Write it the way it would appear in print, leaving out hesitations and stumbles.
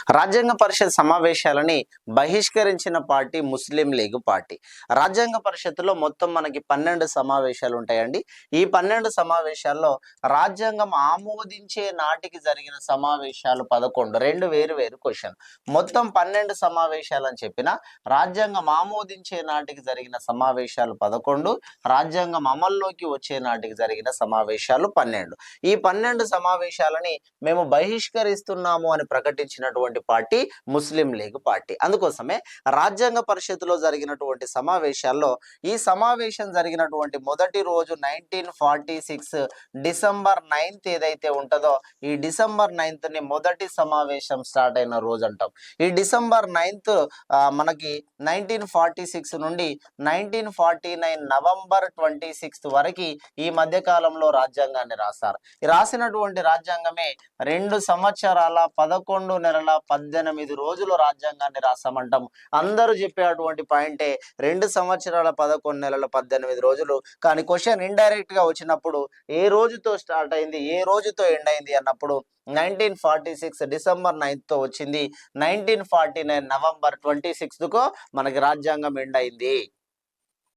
రాజ్యాంగ పరిషత్ సమావేశాలని బహిష్కరించిన party Muslim league party. రాజ్యాంగ పరిషత్తులో మొత్తం మనకి 12 సమావేశాలు ఉంటాయండి. ఈ 12 సమావేశాల్లో రాజ్యాంగం ఆమోదించే నాటికి జరిగిన సమావేశాలు 11. రెండు వేరు వేరు క్వశ్చన్. మొత్తం 12 సమావేశాలు అని చెప్పిన రాజ్యాంగం ఆమోదించే నాటికి జరిగిన సమావేశాలు 11, రాజ్యాంగం అమల్లోకి వచ్చే నాటికి జరిగిన సమావేశాలు 12. ఈ 12 సమావేశాలని మేము బహిష్కరిస్తున్నాము అని ప్రకటించినటువంటి పార్టీ ముస్లిం లీగ్ పార్టీ. అందుకోసమే రాజ్యాంగ పరిషత్తులో జరిగినటువంటి సమావేశాల్లో ఈ సమావేశం జరిగినటువంటి మొదటి రోజు 1946 డిసెంబర్ 9th ఏదైతే ఉంటుందో ఈ డిసెంబర్ 9th ని మొదటి సమావేశం స్టార్ట్ అయిన రోజు అంటాం. ఈ డిసెంబర్ 9th మనకి 1946 నుండి 1949 నవంబర్ 26 వరకు ఈ మధ్య కాలంలో రాజ్యాంగాన్ని రాశారు. ఈ రాసినటువంటి రాజ్యాంగమే 2 సంవత్సరాల 11 నెలల 18 రోజులు రాజ్యాంగాన్ని రాసామంటాం. అందరూ చెప్పేటువంటి పాయింటే 2 సంవత్సరాల 11 నెలల 18 రోజులు. కానీ క్వశ్చన్ ఇండైరెక్ట్ గా వచ్చినప్పుడు ఏ రోజుతో స్టార్ట్ అయింది, ఏ రోజుతో ఎండ్ అయింది అన్నప్పుడు 1946 డిసెంబర్ 9th తో వచ్చింది. 1949 నవంబర్ 26కు మనకి రాజ్యాంగం ఎండ్ అయింది.